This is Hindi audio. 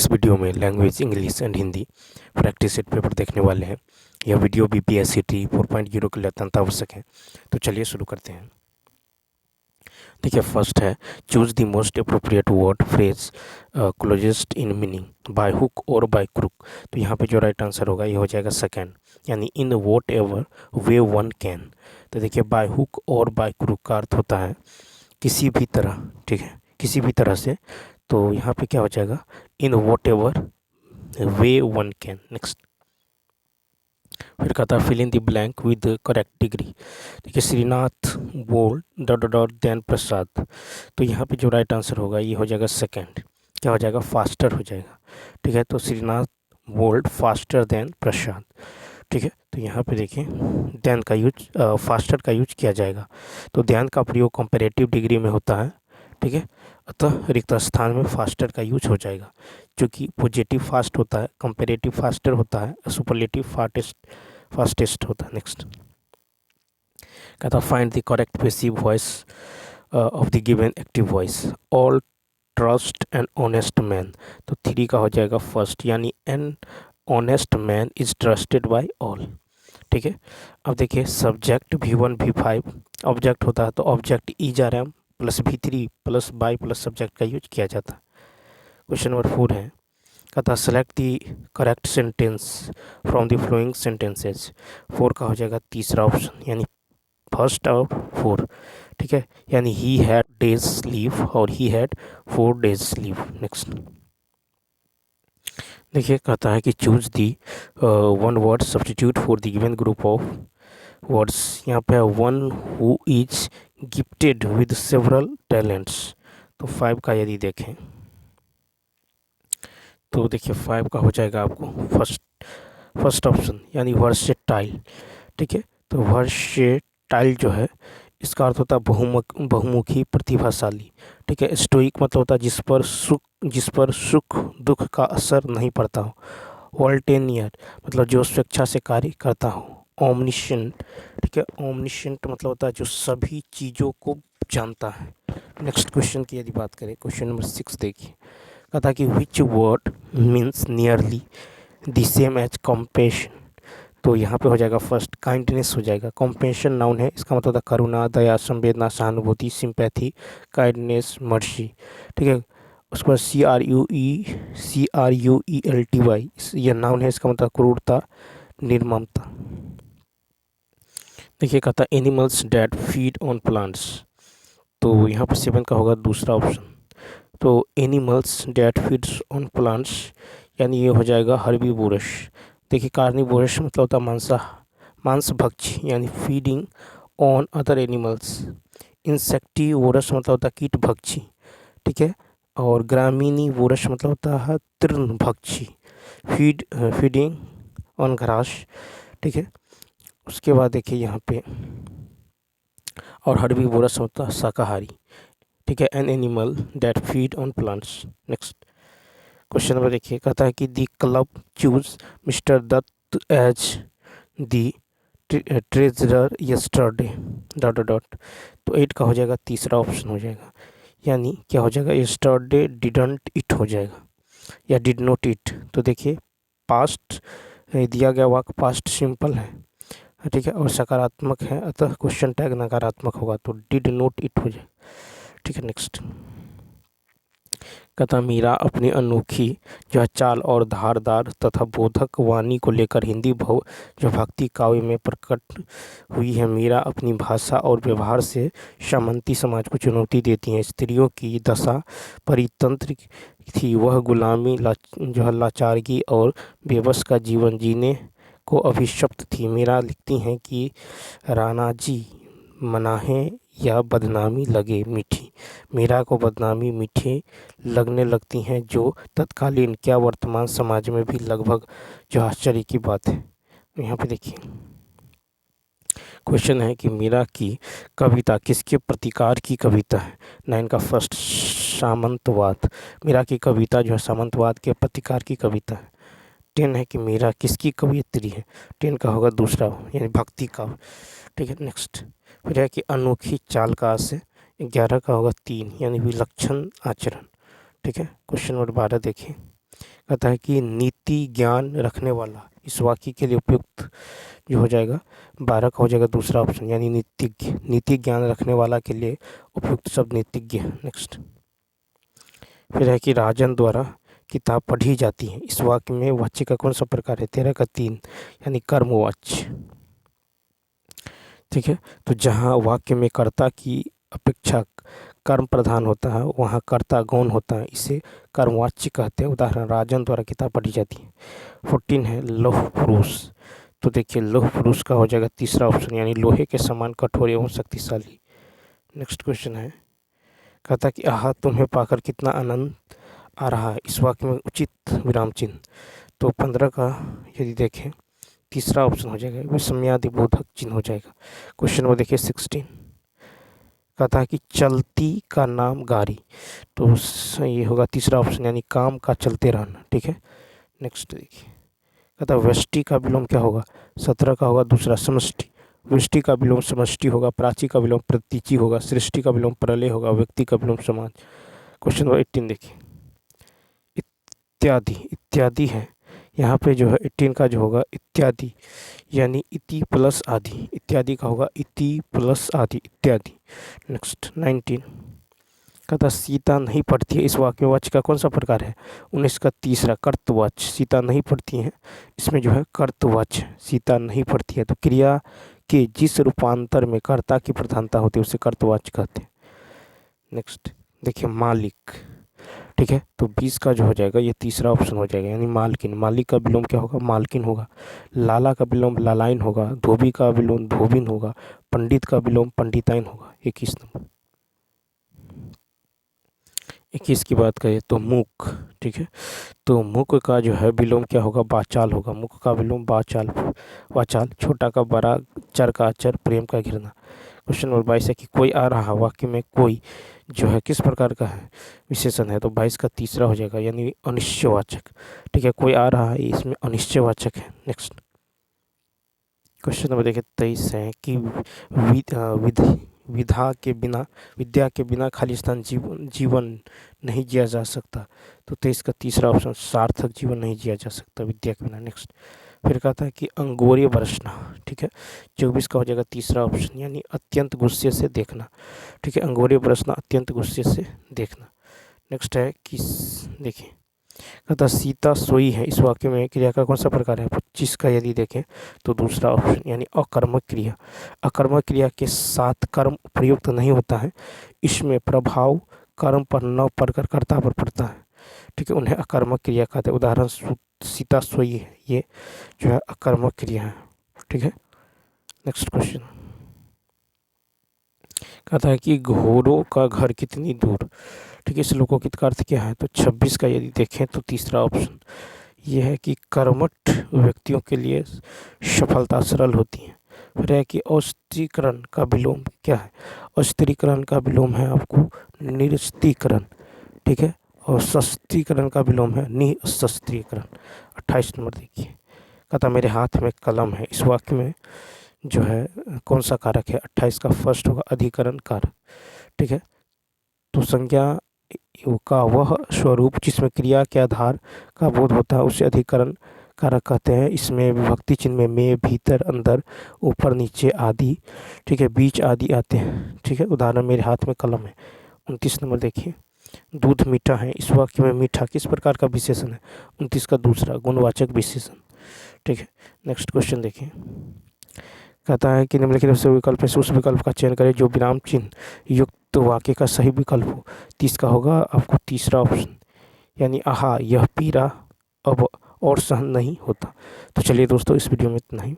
इस वीडियो में language English and Hindi practice set paper देखने वाले हैं। यह वीडियो BPSC 4.0 के लिए अत्यंत आवश्यक है। तो चलिए शुरू करते हैं। देखिए, फर्स्ट है choose the most appropriate word phrase closest in meaning by hook और बाय क्रुक। तो यहाँ पे जो राइट आंसर होगा ये हो जाएगा सेकंड, यानी इन whatever way one can. तो देखिए, बाय हुक और बाय क्रुक का अर्थ होता है किसी भी तरह, ठीक है, किसी भी तरह से। तो यहाँ पे क्या हो जाएगा, in whatever way one can. Next फिर कहता है fill in the blank with correct degree. देखिए, Srinath bold dot dot dot than Prasad. तो यहाँ पे जो राइट आंसर होगा ये हो जाएगा सेकंड, क्या हो जाएगा, फास्टर हो जाएगा। ठीक है, तो श्रीनाथ बोल्ड फास्टर देन प्रसाद। ठीक है, तो यहाँ पे देखिए देन का यूज, फास्टर का यूज किया जाएगा। तो देन का प्रयोग कंपैरेटिव डिग्री में होता है। ठीक है, अतः रिक्त स्थान में फास्टर का यूज हो जाएगा, जो कि पॉजिटिव फास्ट होता है, कंपैरेटिव फास्टर होता है, सुपरलेटिव फास्टेस्ट होता है। नेक्स्ट कहता find the correct passive voice of the given active voice. All trust and honest man. तो 3 का हो जाएगा फर्स्ट, यानी an honest man is trusted bye all. ठीक है, अब देखिए सब्जेक्ट V1 V5 ऑब्जेक्ट होता है, तो object ERM plus V3 plus by plus subject का यूज किया जाता है। क्वेश्चन नंबर 4 है, कहता select the correct sentence from the flowing sentences. 4 का हो जाएगा तीसरा ऑप्शन, यानी फर्स्ट और 4। ठीक है, यानी ही हैड डेज लीव और he had 4 days leave. Next देखिए, कहता है कि choose the one word substitute for the given group of words. यहाँ पे है one who is gifted with several talents. तो 5 का यदि देखें तो देखिए 5 का हो जाएगा आपको फर्स्ट ऑप्शन, यानी वर्सेटाइल। ठीक है, तो वर्सेटाइल जो है इसका अर्थ होता है बहुमुखी प्रतिभाशाली। ठीक है, स्टोइक मतलब होता है जिस पर सुख दुख का असर नहीं पड़ता हो। वॉल्टेनियर मतलब जो स्वेच्छा से कार्य करता हो। ओमनिशेंट, ठीक है, ओमनिशेंट मतलब होता है जो सभी चीज़ों को जानता है। नेक्स्ट क्वेश्चन की यदि बात करें, क्वेश्चन नंबर 6 देखिए, कहता कि which word means nearly the same as compassion. तो यहाँ पे हो जाएगा फर्स्ट काइंडनेस हो जाएगा। कॉम्पेशन नाउन है, इसका मतलब होता है करुणा, दया, संवेदना, सहानुभूति, सिंपैथी, काइंडनेस, मर्सी। ठीक है, उसके बाद CRUELTY यह नाउन है, इसका मतलब क्रूरता, निर्ममता। देखिए, कहता है animals that feed on plants. तो यहाँ पर 7 का होगा दूसरा ऑप्शन। तो animals that feeds on plants, यानी ये हो जाएगा हर्बीवोरस। देखिए, कार्निवोरस मतलब होता है मांस भक्षी, यानी feeding on other animals. Insectivorous मतलब होता है कीट भक्षी। ठीक है, और ग्रामीनिवोरस मतलब होता है तृणभक्षी, फीडिंग ऑन घास। ठीक है, उसके बाद देखिए यहाँ पे, और हर्बीवोरस होता है शाकाहारी। ठीक है, an animal that feed on plants. Next question number देखिए, कहता है कि the club choose Mr Dutt as the treasurer yesterday dot dot dot. तो 8 का हो जाएगा तीसरा ऑप्शन हो जाएगा, यानी क्या हो जाएगा, यस्टरडे डिडंट इट हो जाएगा, या डिड नॉट इट। तो देखिए पास्ट दिया गया वाक्य पास्ट सिंपल है, ठीक है, और सकारात्मक है, अतः क्वेश्चन टैग नकारात्मक होगा, तो डिड नॉट इट हो जाए। ठीक है, नेक्स्ट कहता मीरा अपनी अनोखी जो चाल और धारदार तथा बोधक वाणी को लेकर हिंदी जो भक्ति काव्य में प्रकट हुई है। मीरा अपनी भाषा और व्यवहार से सामंती समाज को चुनौती देती हैं। स्त्रियों की दशा परितंत्र थी, वह गुलामी, जो है लाचारगी और बेबस का जीवन जीने को अभिशप्त थी। मीरा लिखती हैं कि रानाजी मनाहे या बदनामी लगे मीठी। मीरा को बदनामी मीठी लगने लगती हैं, जो तत्कालीन क्या वर्तमान समाज में भी लगभग जो आश्चर्य की बात है। यहाँ पे देखिए क्वेश्चन है कि मीरा की कविता किसके प्रतिकार की कविता है। 9 का फर्स्ट सामंतवाद। मीरा की कविता जो है सामंतवाद के प्रतिकार की कविता है। 10 है कि मीरा किसकी कवियत्री है। 10 का होगा दूसरा, यानी भक्ति का। ठीक है, नेक्स्ट फिर है कि अनोखी चाल का से 11 का होगा 3, यानी विलक्षण आचरण। ठीक है, क्वेश्चन नंबर 12 देखिए, कहता है कि नीति ज्ञान रखने वाला, इस वाक्य के लिए उपयुक्त जो हो जाएगा 12 का हो जाएगा दूसरा ऑप्शन, यानी नीतिज्ञ। नीति ज्ञान रखने वाला के लिए उपयुक्त शब्द नीतिज्ञ। नेक्स्ट फिर है कि राजन द्वारा किताब पढ़ी जाती है, इस वाक्य में वाच्य का कौन सा प्रकार है? 13 का 3, यानी कर्मवाच्य। ठीक है, तो जहाँ वाक्य में कर्ता की अपेक्षा कर्म प्रधान होता है वहाँ कर्ता गौण होता है, इसे कर्मवाच्य कहते हैं। उदाहरण, राजन द्वारा किताब पढ़ी जाती है। 14 है लौह पुरुष, तो देखिए लौह पुरुष का हो जाएगा तीसरा ऑप्शन, यानी लोहे के समान कठोर एवं शक्तिशाली। नेक्स्ट क्वेश्चन है, कहता कि आहा तुम्हें पाकर कितना आनंद आ रहा है, इस वाक्य में उचित विराम चिन्ह। तो 15 का यदि देखें तीसरा ऑप्शन हो जाएगा, विस्मयादि बोधक चिन्ह हो जाएगा। क्वेश्चन नंबर देखिए 16, कहता है कि चलती का नाम गाड़ी, तो ये होगा तीसरा ऑप्शन, यानी काम का चलते रहना। ठीक है, नेक्स्ट देखिए, कहता है व्यष्टि का विलोम क्या होगा? 17 का होगा दूसरा समष्टि। व्यष्टि का विलोम समष्टि होगा, प्राची का विलोम प्रतीचि होगा, सृष्टि का विलोम प्रलय होगा, व्यक्ति का विलोम समाज। क्वेश्चन नंबर 18 देखिए, इत्यादि, इत्यादि है यहाँ पे जो है 18 का जो होगा इत्यादि, यानी इति प्लस आदि, इत्यादि का होगा इति प्लस आदि, इत्यादि। नेक्स्ट 19, कहता सीता नहीं पढ़ती है, इस वाक्य में वाच्य का कौन सा प्रकार है? 19 का तीसरा कर्तवाच्य, सीता नहीं पढ़ती हैं, इसमें जो है कर्तवाच्य, सीता नहीं पढ़ती है। तो क्रिया के जिस रूपांतर में कर्ता की प्रधानता होती है उसे कर्तवाच्य कहते हैं। नेक्स्ट देखिए मालिक, ठीक है, तो 20 का जो हो जाएगा ये तीसरा ऑप्शन हो जाएगा, यानी मालकिन। मालिक का विलोम क्या होगा? मालकिन होगा। लाला का विलोम लालाइन होगा, धोबी का विलोम धोबिन होगा, पंडित का विलोम पंडिताइन होगा। 21 नंबर, 21 की बात करें तो मुख, ठीक है, तो मुख का जो है विलोम क्या होगा? बाचाल होगा। मुख का विलोम बाचाल, वाचाल। छोटा का बड़ा, चर का अचर, प्रेम का घृणा। क्वेश्चन नंबर 22 है कि कोई आ रहा, वाक्य में कोई जो है किस प्रकार का है? विशेषण है। तो 22 का तीसरा हो जाएगा, यानी अनिश्चयवाचक। ठीक है, कोई आ रहा है इसमें अनिश्चयवाचक है। नेक्स्ट क्वेश्चन नंबर देखिए 23 है कि विद्या के बिना खालिस्तान जीवन नहीं जिया जा सकता। तो 23 का तीसरा ऑप्शन, सार्थक जीवन नहीं जिया जा सकता विद्या के बिना। नेक्स्ट फिर कहता है कि अंगोरे बरसना, ठीक है, 24 का हो जाएगा तीसरा ऑप्शन, यानी अत्यंत गुस्से से देखना। ठीक है, अंगोरे बरसना, अत्यंत गुस्से से देखना। नेक्स्ट है कि देखिए, कहता सीता सोई है, इस वाक्य में क्रिया का कौन सा प्रकार है? 25 का यदि देखें तो दूसरा ऑप्शन, यानी अकर्मक क्रिया। अकर्मक क्रिया के साथ कर्म प्रयुक्त नहीं होता है, इसमें प्रभाव कर्म पर न पड़कर कर्ता पर पड़ता है। ठीक है, उन्हें अकर्मक क्रिया कहते हैं। उदाहरण सीता सोई है, ये जो है अकर्मक क्रिया है। ठीक है, नेक्स्ट क्वेश्चन कहता है कि घोड़ों का घर कितनी दूर। ठीक है, इस लोकोकित का अर्थ क्या है? तो 26 का यदि देखें तो तीसरा ऑप्शन ये है कि कर्मठ व्यक्तियों के लिए सफलता सरल होती है। फिर है कि अस्त्रीकरण का विलोम क्या है? अस्त्रीकरण का विलोम है आपको निरस्त्रीकरण। ठीक है, और शस्त्रीकरण का विलोम है निशस्त्रीकरण। 28 नंबर देखिए, कहता मेरे हाथ में कलम है, इस वाक्य में जो है कौन सा कारक है? 28 का फर्स्ट होगा अधिकरण कारक। ठीक है, तो संज्ञा का वह स्वरूप जिसमें क्रिया के आधार का बोध होता है उसे अधिकरण कारक कहते हैं। इसमें विभक्ति चिन्ह में भीतर, अंदर, ऊपर, नीचे आदि, ठीक है, बीच आदि आते हैं। ठीक है, उदाहरण मेरे हाथ में कलम है। 29 नंबर देखिए, दूध मीठा है, इस वाक्य में मीठा किस प्रकार का विशेषण है? 29 का दूसरा गुणवाचक विशेषण। ठीक है, नेक्स्ट क्वेश्चन देखिए, कहता है कि निम्नलिखित से विकल्प है उस विकल्प का चयन करें जो विराम चिन्ह युक्त वाक्य का सही विकल्प हो। 30 का होगा आपको तीसरा ऑप्शन, यानी आहा यह पीड़ा अब और सहन नहीं होता। तो चलिए दोस्तों, इस वीडियो में इतना ही।